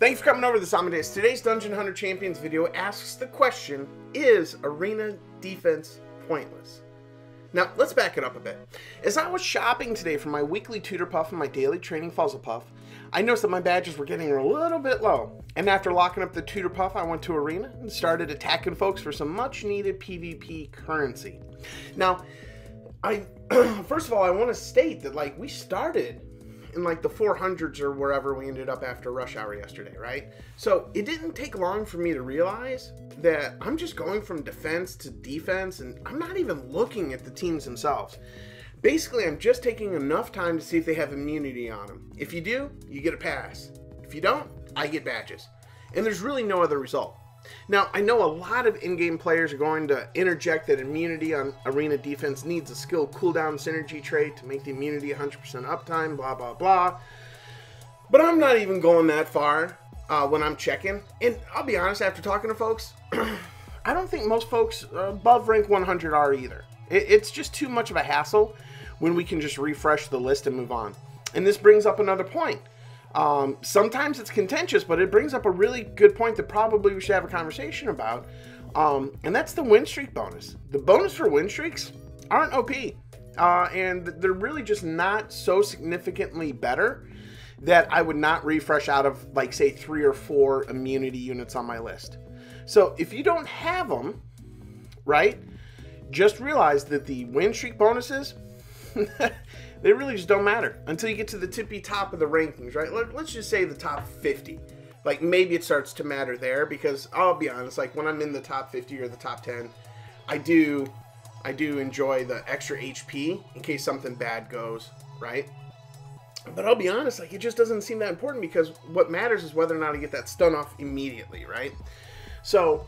Thanks for coming over to this Amodeus. Today's Dungeon Hunter Champions video asks the question, is arena defense pointless? Now, let's back it up a bit. As I was shopping today for my weekly tutor puff and my daily training fuzzlepuff, I noticed that my badges were getting a little bit low. And after locking up the tutor puff, I went to arena and started attacking folks for some much needed PvP currency. Now, first of all, I want to state that we started in the 400s or wherever we ended up after rush hour yesterday, right? So it didn't take long for me to realize that I'm just going from defense to defense, and I'm not even looking at the teams themselves. Basically, I'm just taking enough time to see if they have immunity on them. If you do, you get a pass. If you don't, I get badges. And there's really no other result. Now, I know a lot of in-game players are going to interject that immunity on arena defense needs a skill cooldown synergy trait to make the immunity 100% uptime, blah, blah, blah. But I'm not even going that far when I'm checking. And I'll be honest, after talking to folks, I don't think most folks above rank 100 are either. It's just too much of a hassle when we can just refresh the list and move on. And this brings up another point. Sometimes it's contentious, but it brings up a really good point that probably we should have a conversation about. And that's the win streak bonus. The bonus for win streaks aren't OP. And they're really just not so significantly better that I would not refresh out of, say, 3 or 4 immunity units on my list. So if you don't have them, right, just realize that the win streak bonuses, they really just don't matter until you get to the tippy top of the rankings, right? Let's just say the top 50. Maybe it starts to matter there, because I'll be honest, when I'm in the top 50 or the top 10, I do enjoy the extra HP in case something bad goes, right? But I'll be honest, it just doesn't seem that important, because what matters is whether or not I get that stun off immediately, right? So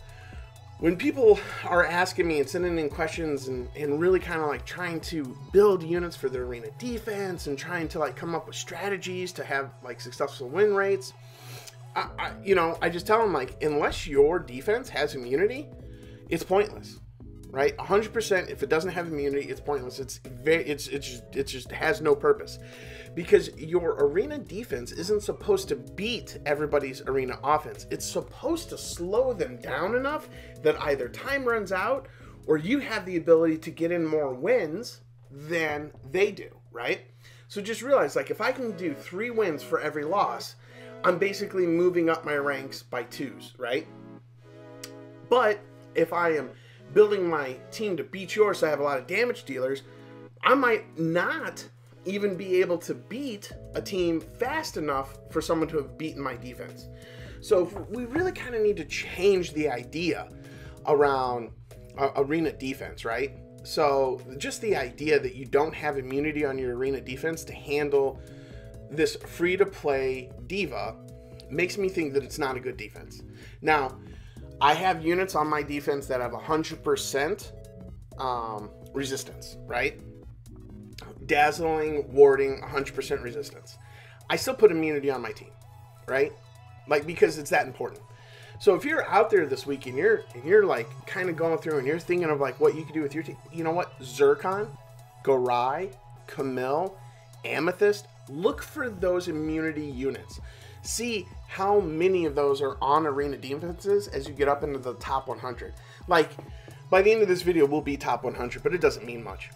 when people are asking me and sending in questions and really kind of trying to build units for their arena defense and trying to come up with strategies to have successful win rates, I just tell them unless your defense has immunity, it's pointless, right? 100%. If it doesn't have immunity, it's pointless. It just has no purpose, because your arena defense isn't supposed to beat everybody's arena offense. It's supposed to slow them down enough that either time runs out or you have the ability to get in more wins than they do, right? So just realize, if I can do 3 wins for every loss, I'm basically moving up my ranks by 2s, right? But if I am building my team to beat yours, so I have a lot of damage dealers, I might not even be able to beat a team fast enough for someone to have beaten my defense. So we really kind of need to change the idea around arena defense, right? So just the idea that you don't have immunity on your arena defense to handle this free-to-play diva makes me think that it's not a good defense. Now, I have units on my defense that have 100% resistance, right? Dazzling, warding, 100% resistance. I still put immunity on my team, right? Because it's that important. So if you're out there this week and you're kind of going through and you're thinking of what you could do with your team, you know what? Zircon, Garai, Camille, Amethyst, look for those immunity units. See how many of those are on arena defenses as you get up into the top 100. By the end of this video, we'll be top 100, but it doesn't mean much.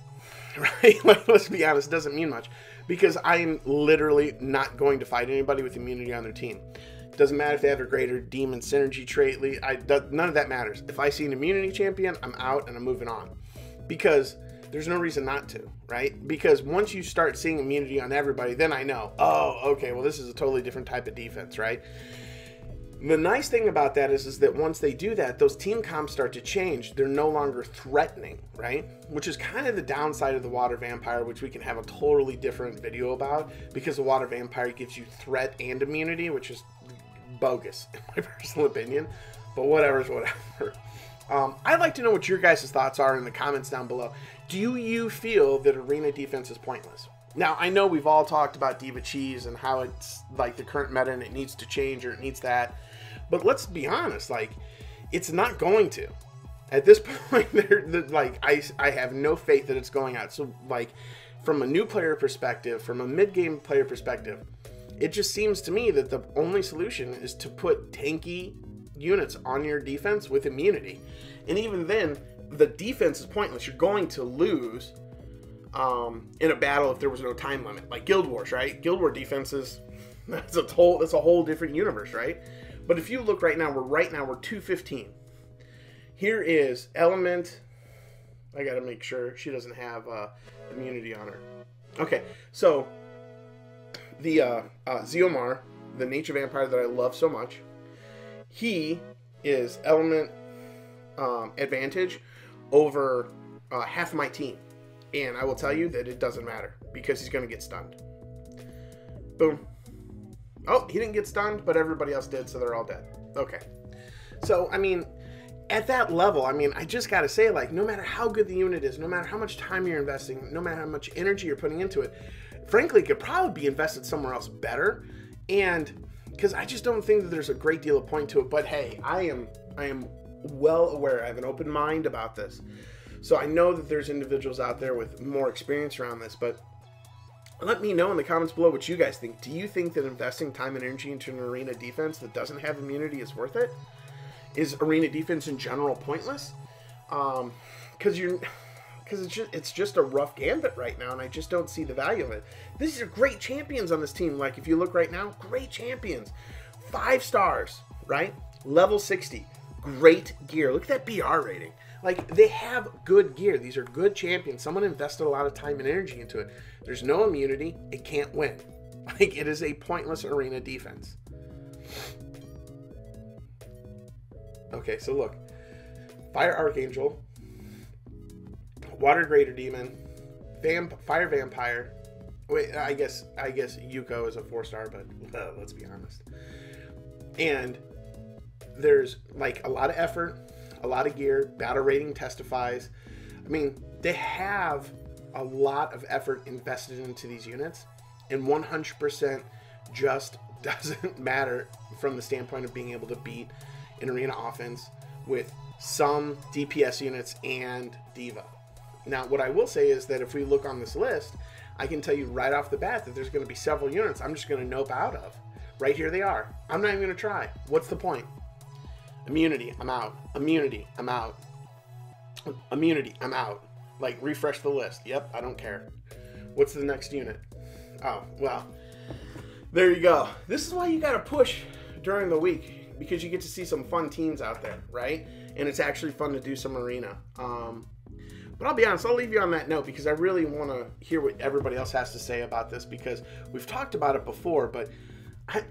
Right? Let's be honest, it doesn't mean much, because I'm literally not going to fight anybody with immunity on their team. It doesn't matter if they have a greater demon synergy trait. None of that matters. If I see an immunity champion, I'm out and I'm moving on, because there's no reason not to, right? Because once you start seeing immunity on everybody, then I know, oh, okay, well, this is a totally different type of defense, right? The nice thing about that is that once they do that, those team comps start to change. They're no longer threatening, right? Which is kind of the downside of the water vampire, which we can have a totally different video about, because the water vampire gives you threat and immunity, which is bogus in my personal opinion, but whatever's whatever. I'd like to know what your guys' thoughts are in the comments down below. Do you feel that arena defense is pointless? Now, I know we've all talked about Diva Cheese and how it's the current meta and it needs to change or it needs that. But let's be honest, it's not going to. At this point, I have no faith that it's going out. So, from a new player perspective, from a mid-game player perspective, it just seems to me that the only solution is to put tanky units on your defense with immunity. And even then, the defense is pointless. You're going to lose in a battle if there was no time limit, like Guild Wars, right? Guild War defenses, that's a whole different universe, right? But if you look right now, we're 215. Here is Element. I gotta make sure she doesn't have immunity on her. Okay, so the Zeomar, the nature vampire that I love so much, he is element advantage over half of my team. And I will tell you that it doesn't matter because he's going to get stunned. Boom. Oh, he didn't get stunned, but everybody else did, so they're all dead. Okay. So, I mean, at that level, I mean, I just got to say, like, no matter how good the unit is, no matter how much time you're investing, no matter how much energy you're putting into it, frankly, it could probably be invested somewhere else better. And because I just don't think that there's a great deal of point to it. But hey, I am well aware. I have an open mind about this. So I know that there's individuals out there with more experience around this, but let me know in the comments below what you guys think. Do you think that investing time and energy into an arena defense that doesn't have immunity is worth it? Is arena defense in general pointless? Because it's just a rough gambit right now, and I just don't see the value of it. These are great champions on this team. Like, if you look right now, great champions. 5 stars, right? Level 60. Great gear. Look at that BR rating. Like, they have good gear. These are good champions. Someone invested a lot of time and energy into it. There's no immunity. It can't win. Like, it is a pointless arena defense. Okay, so look. Fire Archangel. Water Greater Demon. Fire Vampire. Wait, I guess Yuko is a 4-star, but let's be honest. And there's, like, a lot of effort, a lot of gear. Battle rating testifies. I mean, they have a lot of effort invested into these units, and 100% just doesn't matter from the standpoint of being able to beat an arena offense with some DPS units and Diva. Now, what I will say is that if we look on this list, I can tell you right off the bat that there's going to be several units I'm just going to nope out of. Right here they are. I'm not even going to try. What's the point? Immunity, I'm out. Immunity, I'm out. Immunity, I'm out. Like, refresh the list. Yep, I don't care. What's the next unit? Oh, well, there you go. This is why you got to push during the week, because you get to see some fun teams out there, right? And it's actually fun to do some arena. But I'll be honest, I'll leave you on that note because I really want to hear what everybody else has to say about this, because we've talked about it before, but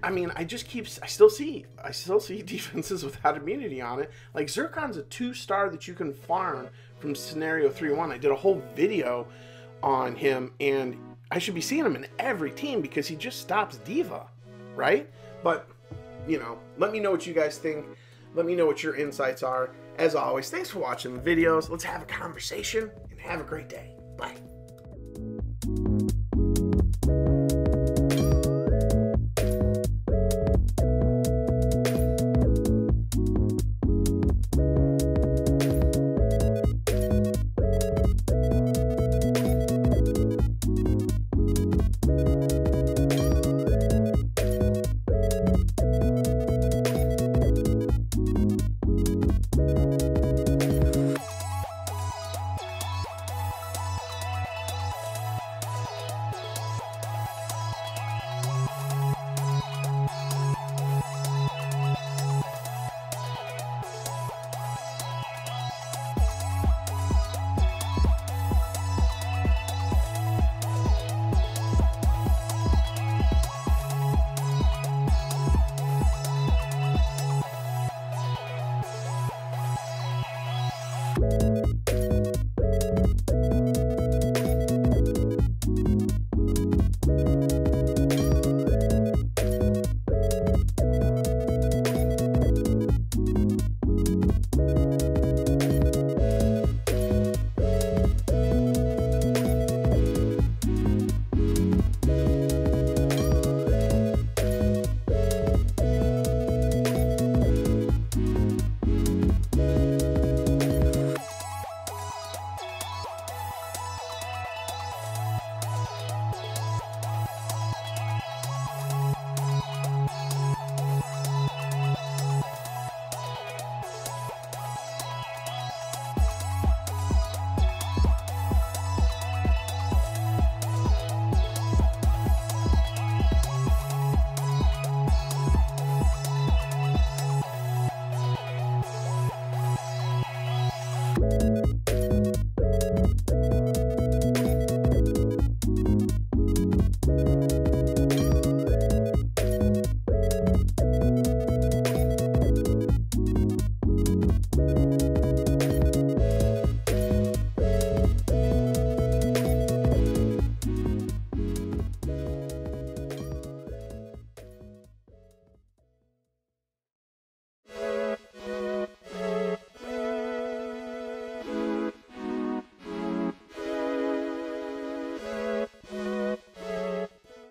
I mean, I still see defenses without immunity on it. Like, Zircon's a 2-star that you can farm from scenario 3-1. I did a whole video on him, and I should be seeing him in every team because he just stops Diva, right? But, you know, let me know what you guys think. Let me know what your insights are. As always, thanks for watching the videos. Let's have a conversation and have a great day. Bye.